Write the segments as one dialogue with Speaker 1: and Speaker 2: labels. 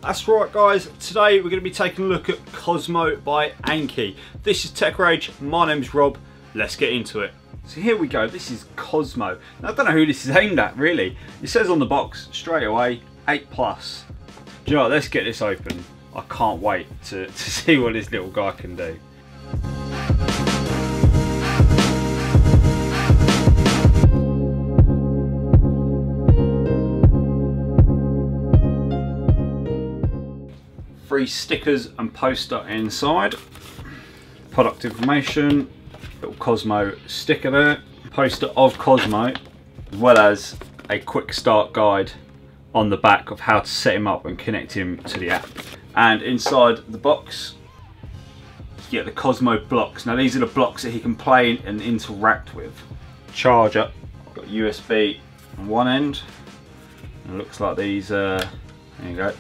Speaker 1: That's right guys, today we're going to be taking a look at Cozmo by Anki. This is TechRage, my name's Rob, let's get into it. So here we go, this is Cozmo. Now I don't know who this is aimed at really. It says on the box straight away, 8+. Do you know what, let's get this open. I can't wait to see what this little guy can do. Free stickers and poster inside. Product information, little Cozmo sticker there, poster of Cozmo, as well as a quick start guide on the back of how to set him up and connect him to the app. And inside the box, you get the Cozmo blocks. Now these are the blocks that he can play and interact with. Charger, got USB on one end. And it looks like these, there you go.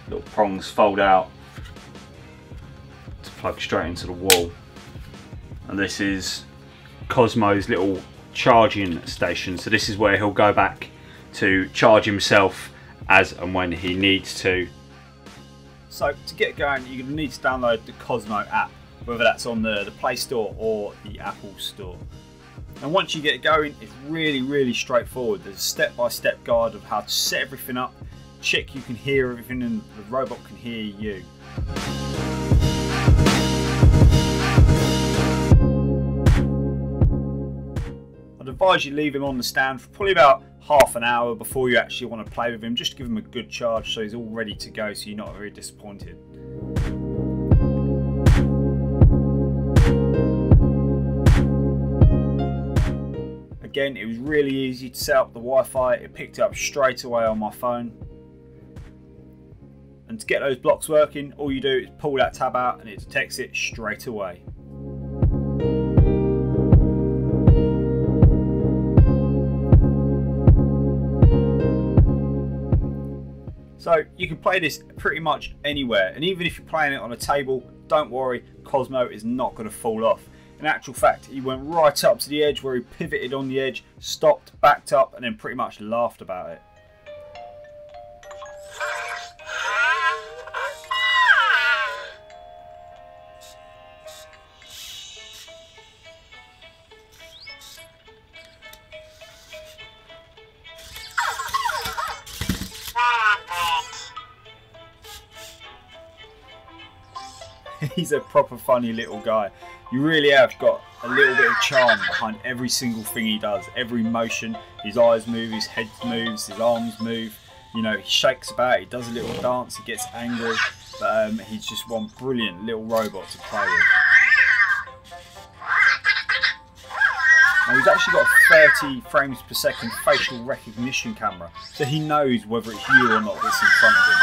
Speaker 1: Little prongs fold out to plug straight into the wall, and this is Cozmo's little charging station, so this is where he'll go back to charge himself as and when he needs to. So to get going, you're going to need to download the Cozmo app, whether that's on the Play Store or the Apple Store. And once you get it going, it's really straightforward. There's a step-by-step guide of how to set everything up, check you can hear everything and the robot can hear you. I'd advise you leave him on the stand for probably about half an hour before you actually want to play with him, just to give him a good charge so he's all ready to go, so you're not very disappointed. Again, it was really easy to set up the Wi-Fi, it picked it up straight away on my phone. And to get those blocks working, all you do is pull that tab out and it detects it straight away. So you can play this pretty much anywhere, and even if you're playing it on a table, don't worry, Cozmo is not going to fall off. In actual fact, he went right up to the edge where he pivoted on the edge, stopped, backed up, and then pretty much laughed about it. He's a proper funny little guy. You really have got a little bit of charm behind every single thing he does. Every motion, his eyes move, his head moves, his arms move. You know, he shakes about, he does a little dance, he gets angry. But he's just one brilliant little robot to play with. Now he's actually got a 30 frames per second facial recognition camera, so he knows whether it's you or not that's in front of him.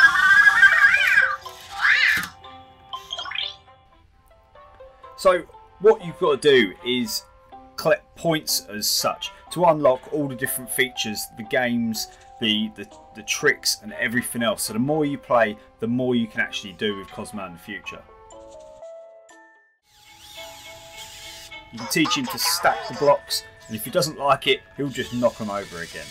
Speaker 1: So what you've got to do is collect points as such to unlock all the different features, the games, the tricks and everything else. So the more you play, the more you can actually do with Cozmo in the future. You can teach him to stack the blocks, and if he doesn't like it, he'll just knock them over again.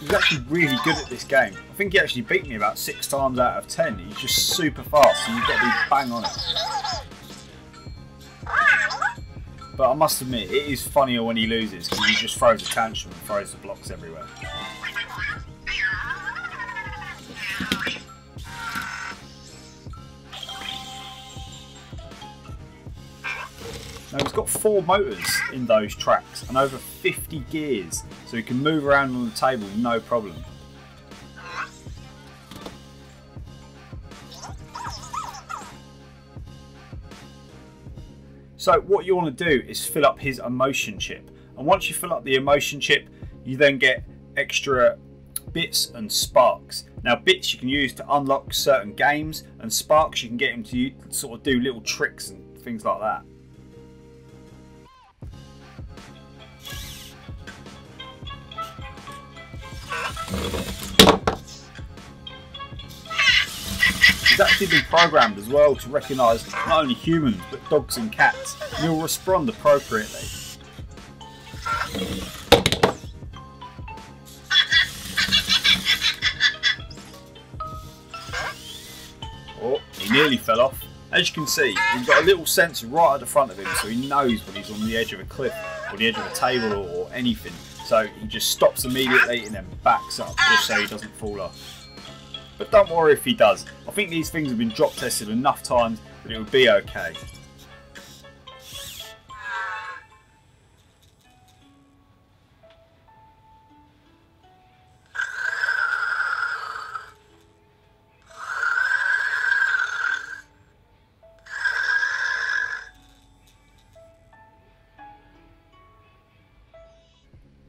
Speaker 1: He's actually really good at this game. I think he actually beat me about 6 times out of 10. He's just super fast and you've got to be bang on it.
Speaker 2: but I must admit it is funnier when he loses because he just throws a tantrum and throws the blocks everywhere. Now he's got 4 motors in those tracks and over 50 gears, so he can move around on the table no problem. So what you want to do is fill up his emotion chip, and once you fill up the emotion chip you then get extra bits and sparks. Now bits you can use to unlock certain games, and sparks you can get him to sort of do little tricks and things like that. He's actually been programmed as well to recognise not only humans but dogs and cats, and he'll respond appropriately. Oh, he nearly fell off. As you can see, he's got a little sensor right at the front of him, so he knows when he's on the edge of a cliff or the edge of a table or anything. So he just stops immediately and then backs up just so he doesn't fall off. But don't worry if he does. I think these things have been drop tested enough times that it would be okay.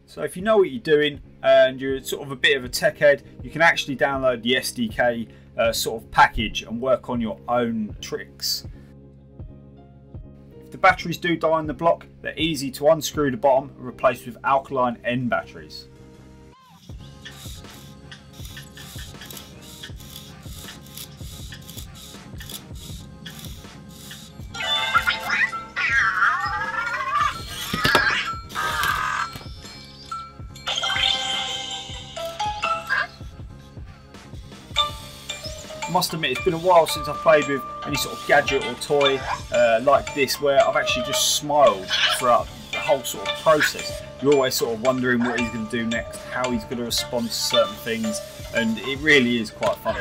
Speaker 2: So if you know what you're doing and you're sort of a bit of a tech head, you can actually download the SDK sort of package and work on your own tricks. If the batteries do die in the block, they're easy to unscrew the bottom and replace with alkaline N batteries. I must admit it's been a while since I've played with any sort of gadget or toy like this, where I've actually just smiled throughout the whole sort of process. You're always sort of wondering what he's going to do next, how he's going to respond to certain things, and it really is quite funny.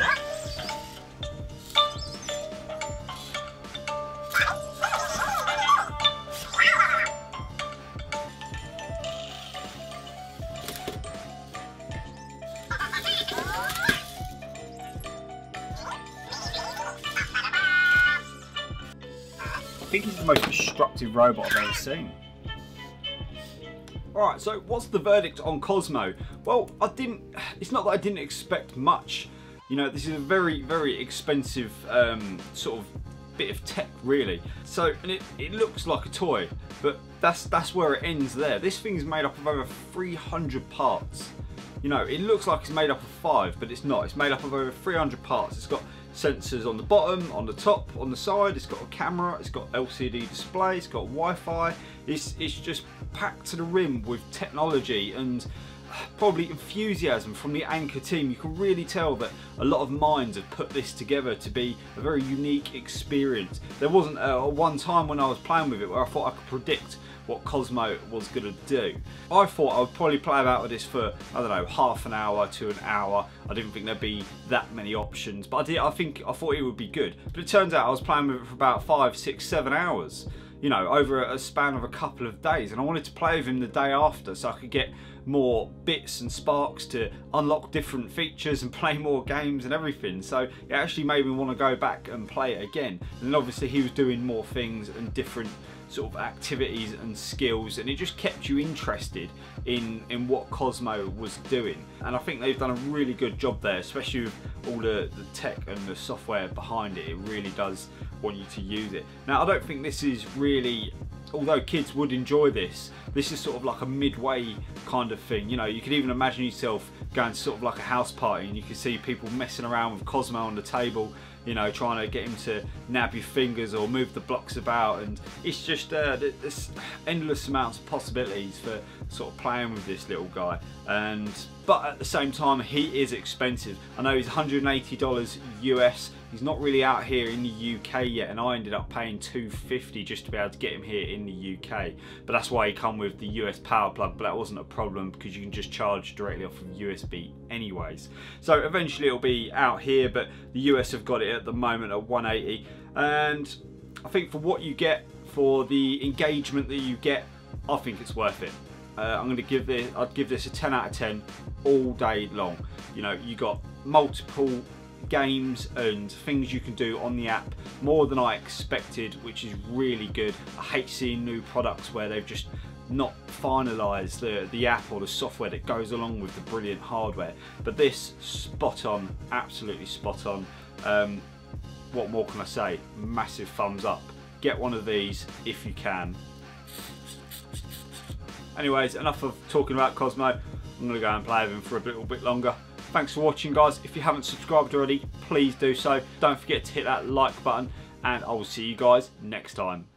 Speaker 2: I think he's the most destructive robot I've ever seen.
Speaker 1: Alright, so what's the verdict on Cozmo? Well, it's not that I didn't expect much. You know, this is a very, very expensive sort of bit of tech, really. So, and it looks like a toy, but that's where it ends there. This thing's made up of over 300 parts. You know, it looks like it's made up of 5, but it's not. It's made up of over 300 parts. It's got sensors on the bottom, on the top, on the side. It's got a camera, it's got LCD display, it's got Wi-Fi. It's just packed to the rim with technology and probably enthusiasm from the Anki team. You can really tell that a lot of minds have put this together to be a very unique experience. There wasn't one time when I was playing with it where I thought I could predict what Cozmo was going to do. I thought I would probably play about with this for, I don't know, half an hour to an hour. I didn't think there'd be that many options, but I thought it would be good. But it turns out I was playing with it for about 5, 6, 7 hours, you know, over a span of a couple of days, and I wanted to play with him the day after so I could get more bits and sparks to unlock different features and play more games and everything. So it actually made me want to go back and play it again. And then obviously he was doing more things and different sort of activities and skills, and it just kept you interested in what Cozmo was doing. And I think they've done a really good job there, especially with all the tech and the software behind it. It really does want you to use it. Now I don't think this is really, although kids would enjoy this is sort of like a midway kind of thing. You know, you could even imagine yourself going to sort of like a house party and you can see people messing around with Cozmo on the table, you know, trying to get him to nab your fingers or move the blocks about, and it's just there's endless amounts of possibilities for sort of playing with this little guy. But at the same time, he is expensive. I know he's $180 US,
Speaker 2: He's not really out here in the UK yet, and I ended up paying $250 just to be able to get him here in the UK. But that's why he come with the US power plug, but that wasn't a problem because you can just charge directly off of USB anyways. So eventually it'll be out here, but the US have got it at the moment at 180, and I think for what you get, for the engagement that you get, I think it's worth it. I'm going to give this, I'd give this a 10 out of 10 all day long. You know, you got multiple games and things you can do on the app, more than I expected, which is really good. I hate seeing new products where they've just not finalised the app or the software that goes along with the brilliant hardware. But this, spot on, absolutely spot on. What more can I say? Massive thumbs up. Get one of these if you can. Anyways, enough of talking about Cozmo. I'm going to go and play with him for a little bit longer. Thanks for watching, guys. If you haven't subscribed already, please do so. Don't forget to hit that like button, and I will see you guys next time.